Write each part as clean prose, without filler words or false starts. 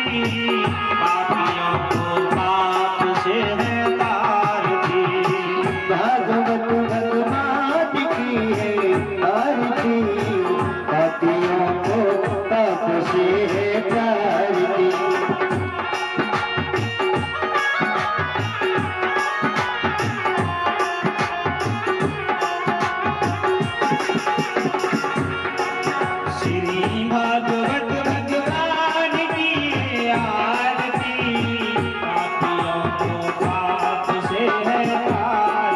पापियों को पाप से है तारती। भागवत भगवान की है आरती, पापियों को पाप से है तारती। श्री भागवत भगवान की आरती, पापियों को पाप से है तारती।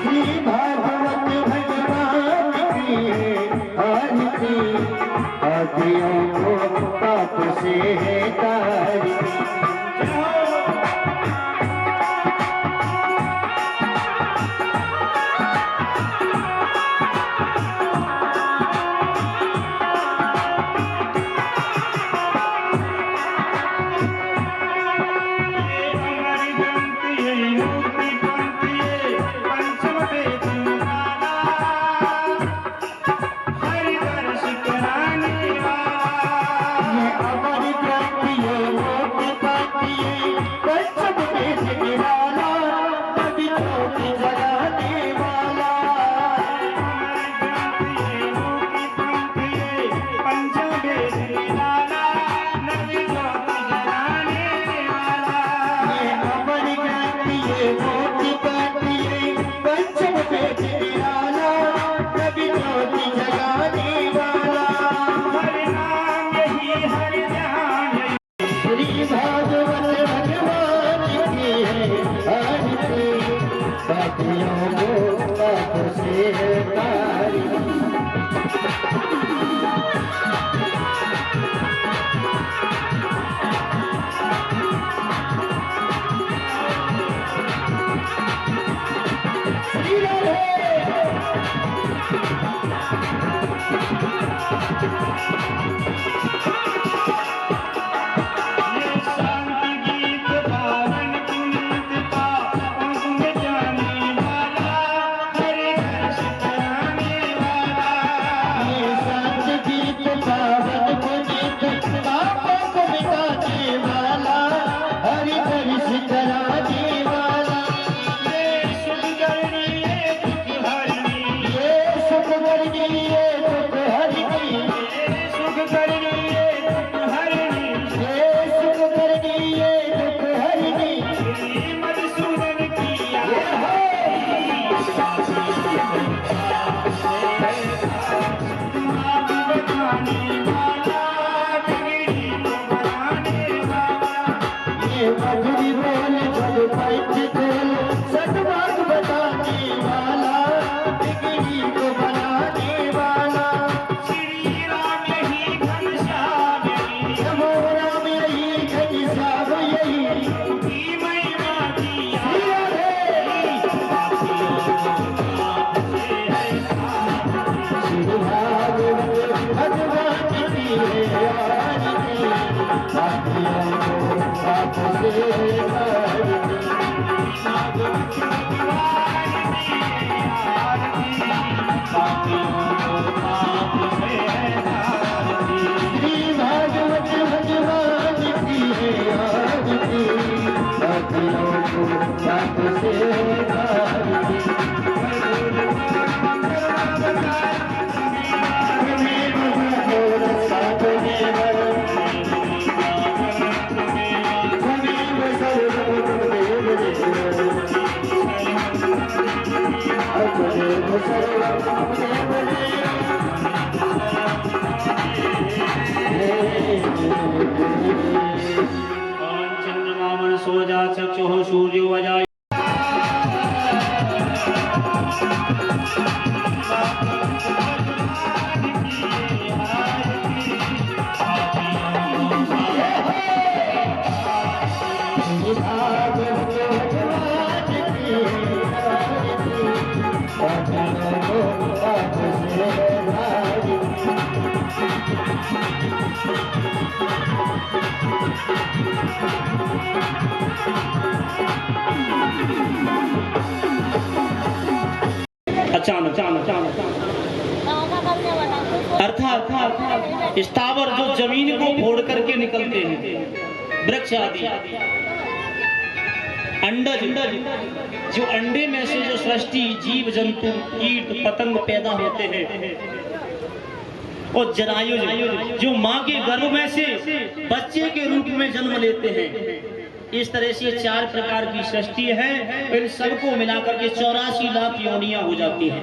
श्री भागवत भगवान की है आरती, पापियों को पाप से है तारती। पापियों को पाप से है तारती। चंद्रमा सोजा चक्षुः सूर्यो वजा अचानक अर्थात स्थावर जो जमीन को फोड़ करके निकलते हैं, वृक्ष आदि, अंडज जो अंडे में से जो सृष्टि जीव जंतु कीट पतंग पैदा होते हैं, और जरायुज जो माँ के गर्भ में से बच्चे के रूप में जन्म लेते हैं। इस तरह से 4 प्रकार की सृष्टि है। इन सबको मिलाकर के 84 लाख योनियां हो जाती हैं।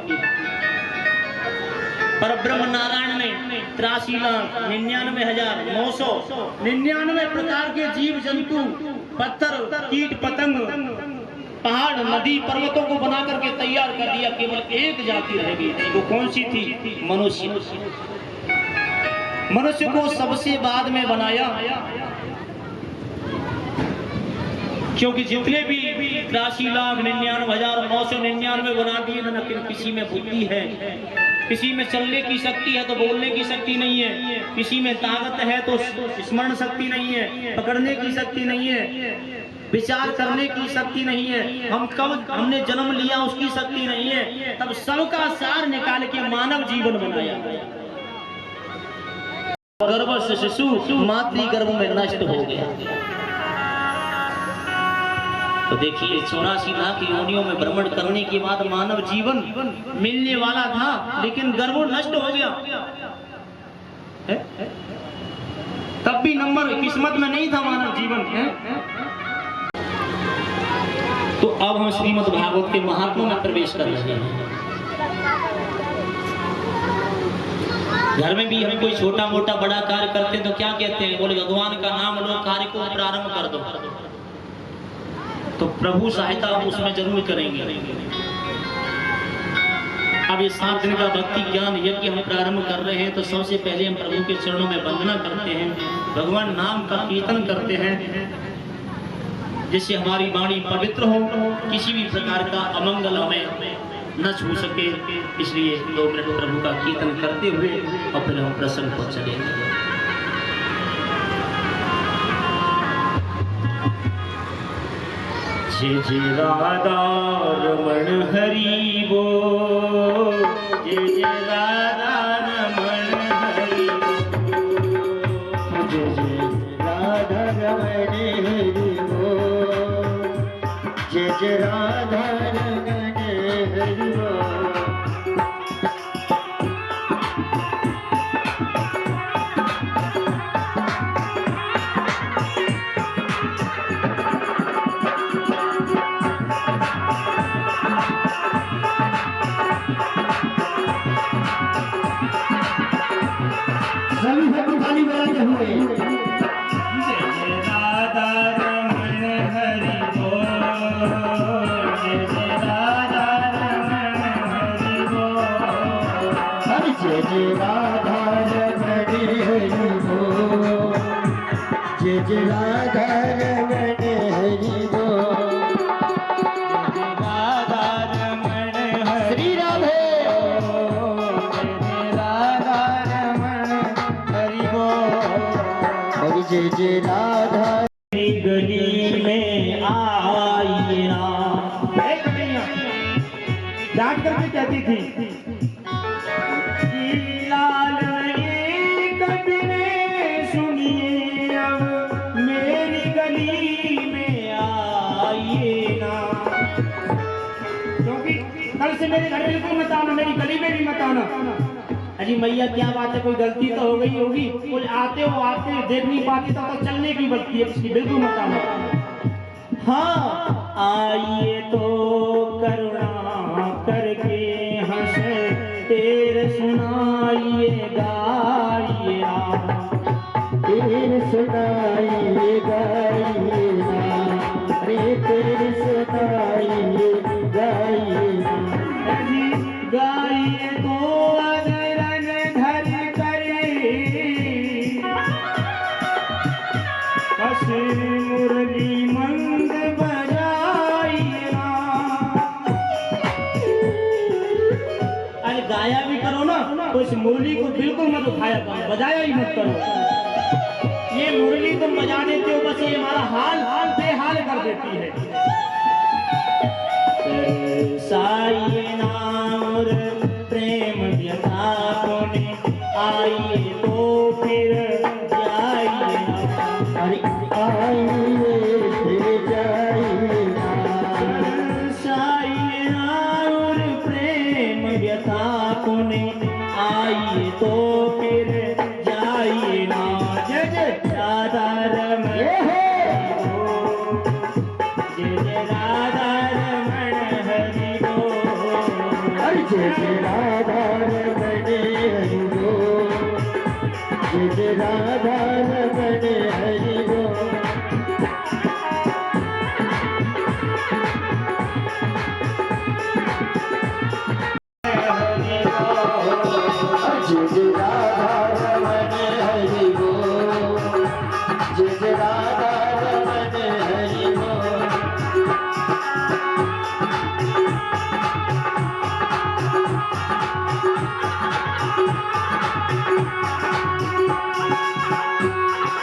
पर ब्रह्म नारायण ने 83,99,999 प्रकार के जीव जंतु, पत्थर, कीट पतंग, पहाड़, नदी, पर्वतों को बना करके तैयार कर दिया। केवल एक जाति रह गई। वो कौन सी थी? मनुष्य। मनुष्य को सबसे बाद में बनाया, क्योंकि जितने भी 83,99,999 बना दिए, लेकिन किसी में बुद्धि है, किसी में चलने की शक्ति है तो बोलने की शक्ति नहीं है, किसी में ताकत है तो स्मरण शक्ति नहीं है, पकड़ने की शक्ति नहीं है, विचार करने की शक्ति नहीं है, हम कब हमने जन्म लिया उसकी शक्ति नहीं है। तब सबका सार निकाल के मानव जीवन बनाया। गर्भ से शिशु मातृ गर्भ में नष्ट हो गया। तो देखिए 84 लाख योनियों में भ्रमण करने के बाद मानव जीवन मिलने वाला था, लेकिन गर्भ नष्ट हो गया है? तब भी नंबर किस्मत में नहीं था मानव जीवन है? तो अब हम श्रीमद् भागवत के महात्मा में प्रवेश कर रहे हैं। घर में भी हम कोई छोटा मोटा बड़ा कार्य करते हैं तो क्या कहते हैं? बोले भगवान का नाम लो, कार्य को प्रारंभ कर दो। तो प्रभु सहायता उसमें जरूर करेंगे। अब ये 7 दिन का भक्ति ज्ञान यज्ञ हम प्रारंभ कर रहे हैं, तो सबसे पहले हम प्रभु के चरणों में वंदना करते हैं, भगवान नाम का कीर्तन करते हैं, जिससे हमारी वाणी पवित्र हो, किसी भी प्रकार का अमंगल हमें न छू सके। इसलिए 2 मिनट प्रभु का कीर्तन करते हुए और फिर हम प्रसंग को चलेंगे। जय जय राधा रमण हरि बोल, जय जय राधा रमण हरि बोल, जय जय राधा रमण हरि बोल, जय जय राधा रमण हरि बोल। सभी भक्त ताली बजाते हुए जय जय राधा रमण हरि बोल, जय जय राधा रमण हरि बोल, जय जय राधा रमण हरि बोल, जय जय राधा रमण हरि बोल, राधा रमण हरि श्री राधे जय जय राधा। गली में आइए ना, डांट करके कहती थी, लाल कदने सुनिए अब मेरी गली में आइए ना, क्योंकि कल से मेरे घर बिल्कुल मत आना, मेरी गली में भी मत आना। अजी मैया क्या बात है, कोई गलती तो हो गई होगी, कुछ आते हो आते देख नहीं पाती तो चलने की बचती है, इसकी बिल्कुल मत आना। हाँ आइए तो करुणा करके हंसे तेरे सुनाइए गाइए तेरे सुनाइए गाइए रे, तेरे सुनाइए गाइए गाइए तो अदरन धर करे, बस मुरली मंद बजाइए ना। अरे गाया भी करो ना तो इस मुरली को बिल्कुल मत उठाया करो, बजाया ही मत करो। ये मुरली तुम बजा देते हो, बस ये हमारा हाल बेहाल कर देती है। साई नाम प्रेम व्यथा कोने आइए फिर जाइए ना। बरसाइए और प्रेम व्यथा पुने आइए तो फिर जाइए ना। जय जय राधा रमण, जय जय राधा रमण हरि बोल। जय जय राधा रमण हरि बोल, जय जय राधा रमण हरि बोल। जय जय राधा रमण हरि बोल, जय जय राधा रमण हरि बोल।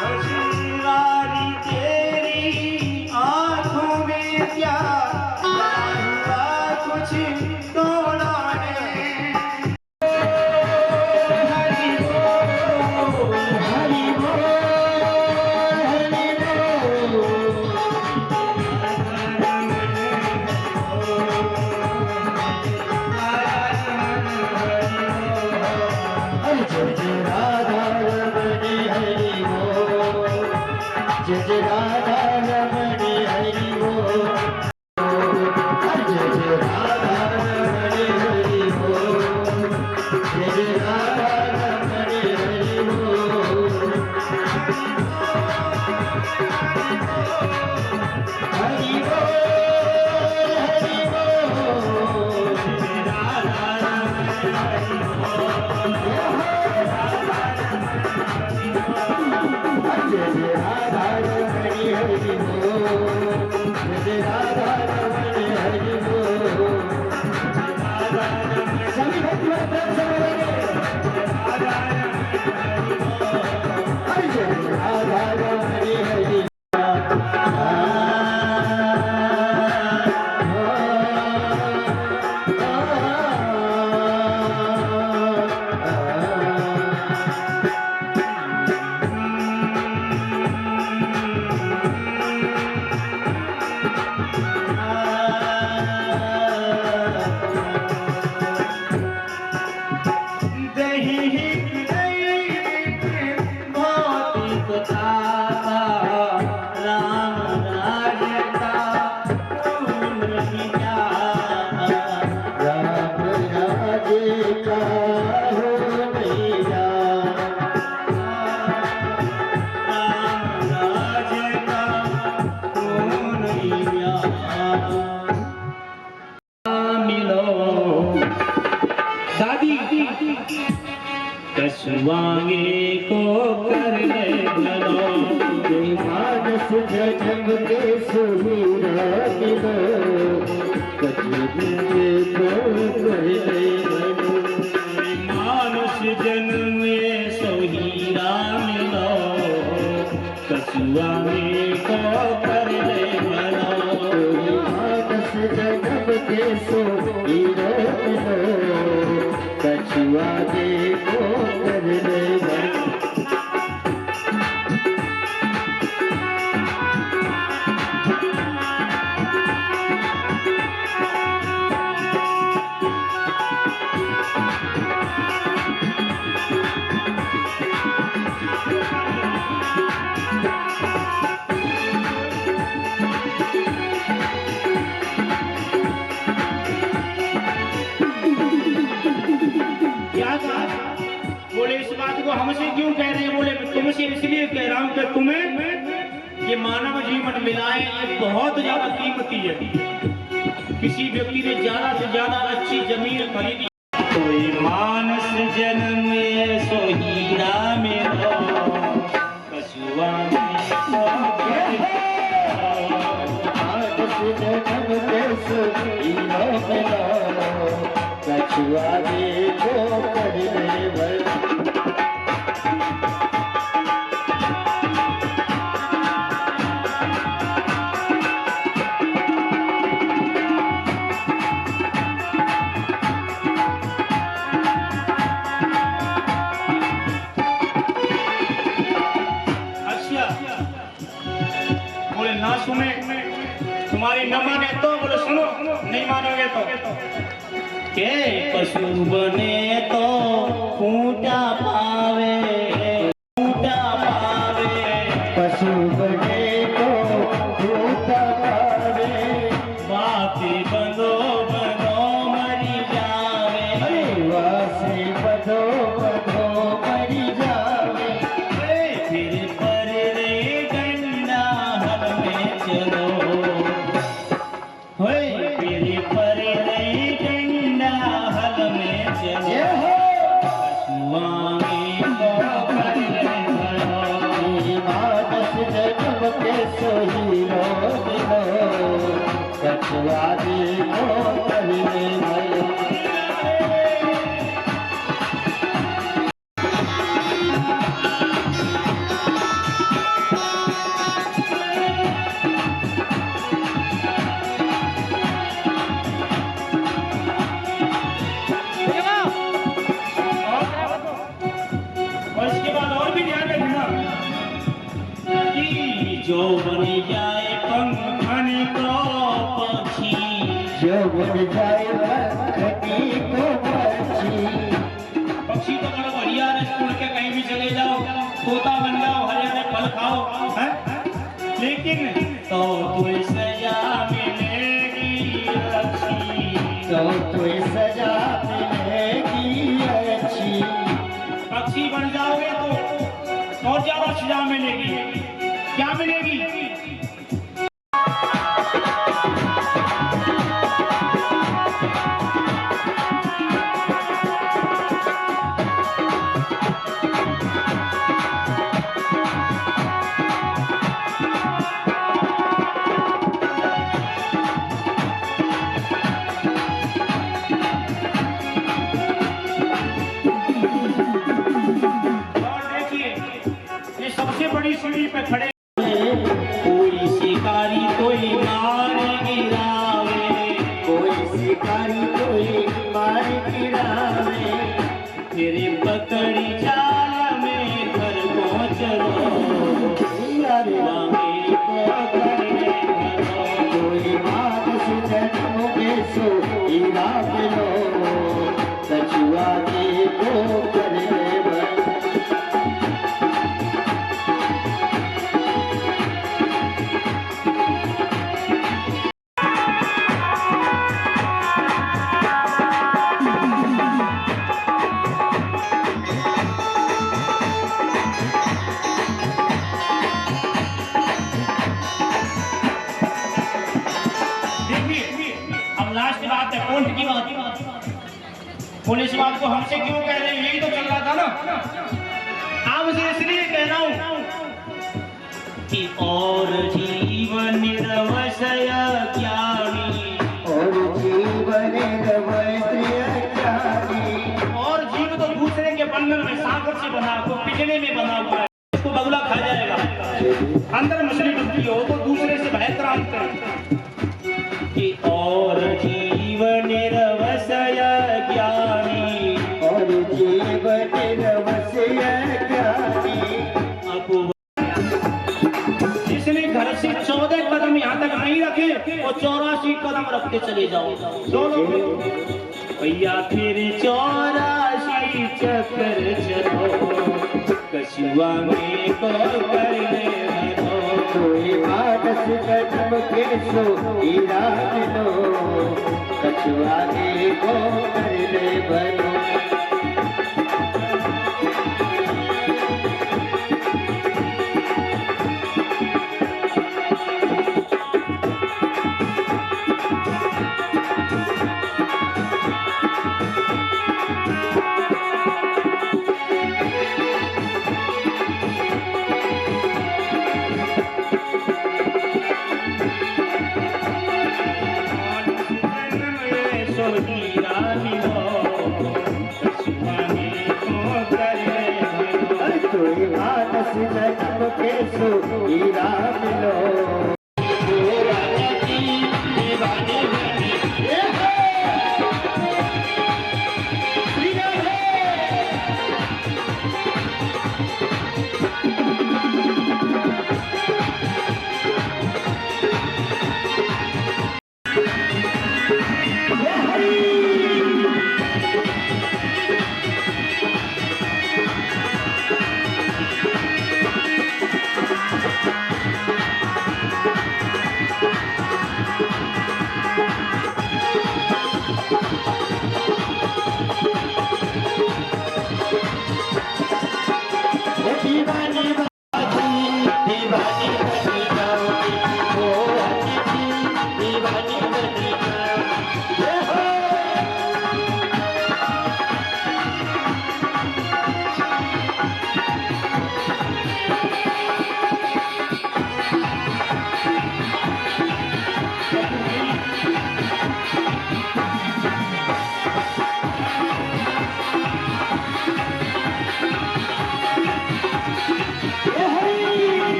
हसीरारी तेरी आँखों में क्या हुआ कुछ तोड़ा है। हरि बोल, हरि बोल, हरि बोल। जय जय राधा रमण हरि बोल, जय जय राधा रमण हरि बोल। जय जय राधा रमण हरि बोल, जय जय राधा रमण हरि बोल। हरि बोल, हरि बोल। जय जय राधा रमण हरि बोल, जय जय राधा रमण हरि बोल। सभी भक्ति वाले प्रेम से बोलेंगे। जय जय राधा रमण हरि राम राज्य का हो मैया। दादी कसुआंगे को कर ले भलो। मानस जन्म के सुमीरा मिलो, कचुए को पहले बनो। मानुष जन्म में सोहीरा मिलो, कसुआंगे को कर ले भलो। मानस जन्म के सुमीरा मिलो, कछुआ के को कर ले बनो। बोले इस बात को हमसे क्यों कह रहे हैं? बोले तुमसे इसलिए कह रहा हूं कि तुम्हें ये मानव जीवन मिला है, ये बहुत ज्यादा कीमती है। किसी व्यक्ति ने ज्यादा से ज्यादा अच्छी जमीन खरीदी। कोई मानस जन्म में सो हीरा में हो, कसुआ में सो जन्म के सुमीरा मिलो, कछुआ के को कर ले बनो। ना सुने, तुम्हारी न माने तो बोलो सुनो, नहीं मानोगे तो के पशु बने तो खूंटा पावे, खूंटा पावे, पशु बने तो खूंटा पावे, बाती बनो बनो मरी जावे, वासी बधो बधो मरी जावे, फिर पर रे गंडा हल में चलो, होए फिर पर रे गंडा हल में चलो, पशुआंगे को कर ले भरो, मानस जन्म के सोही रोज लो, कछुआदी को कहिए भयो। और इसके बाद और भी ध्यान रखना कि जो बन जाए पंखन को पक्षी, जो बन जाए पंखनी को पक्षी, पक्षी तो बड़ा बढ़िया है, उड़ के कहीं भी चले जाओ, तोता बन जाओ, हरे हरे फल खाओ, हैं? लेकिन तो तुम्हें सजा मिलेगी अच्छी, तो तुम्हें सजा मिलेगी अच्छी, पक्षी बन जाओगे तो और ज्यादा सजा मिलेगी, क्या मिलेगी? सबसे बड़ी सीढ़ी पे खड़े कोई शिकारी कोई मार गिरावे, कोई शिकारी कोई मार गिरावे, तेरे पकड़ी जाल में घर पहुँचलो, कोई मानस जन्म के सोही राम लो, कछुआदी को कर ले भयो। अब लास्ट बात है, पोल्ट की बात। पुलिस बात को हमसे क्यों कह रहे हैं, यही तो चल रहा था ना। आपसे इसलिए कह रहा हूं कि और जीवन निरवसय ज्ञानी, और जीवन रवैया ज्ञानी, और जीव तो दूसरे के बंधन में सांकर से बना को पिंजरे में बना हुआ है, उसको बगुला खा जाएगा, अंदर मछली डूबती हो तो दूसरे से बेहतर अंतर कि और जीवन निरवसय ज्ञानी, और जीवन रवैया ज्ञानी, जिसने घर से 14 कदम यहाँ तक नहीं रखे वो 84 कदम रखते चले जाओ, भैया फिर 84 चक्कर चलो, कछुआंगे को कर ले भरो, कोई मानस जन्म के सोही राम लो, कछुआदी को कर ले भयो। कोई मानस जन्म के सोही राम लो,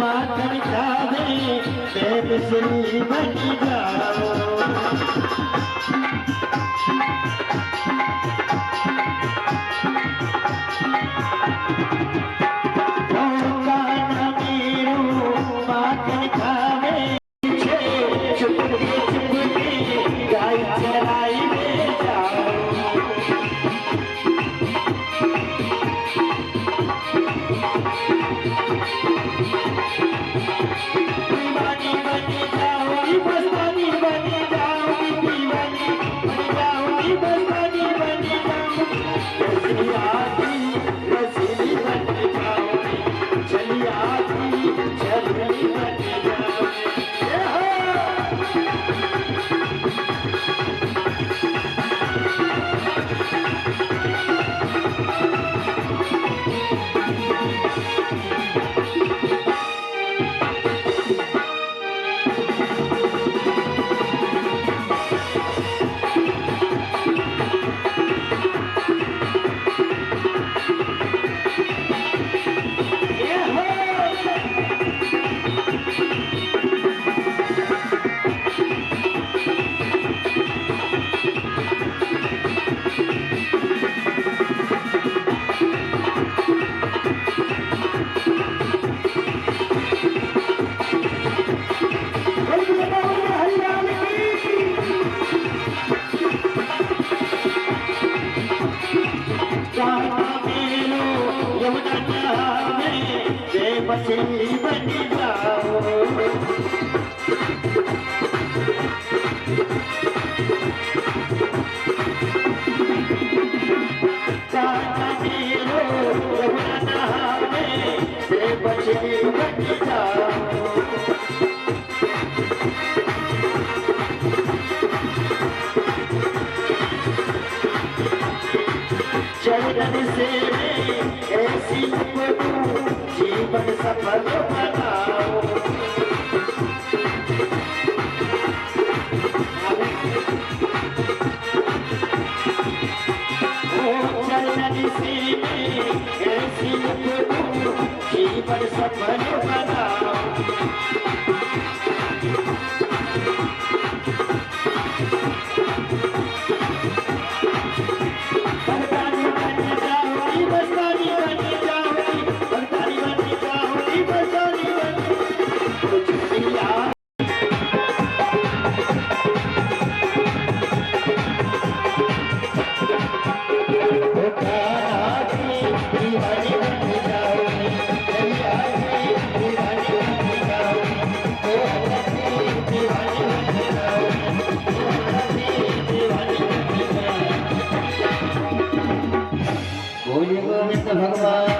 माखन खावे देव श्री बन जाओ माखन खावे चुप के गाय चराई में जाओ दीवानी बन जाओ मस्तानी बन जाओ दीवानी बन जाओ मस्तानी बन जाओ रसीली आती रसीली बन जाओ चली आती चली बन जाओ मछली बन जाओ काना मेलो यमुना में मछली बन जाओ चरण से ऐसी जीवन सफल बनाओ चरण से ऐसी जीवन सफल बनाओ गोविंद भगवान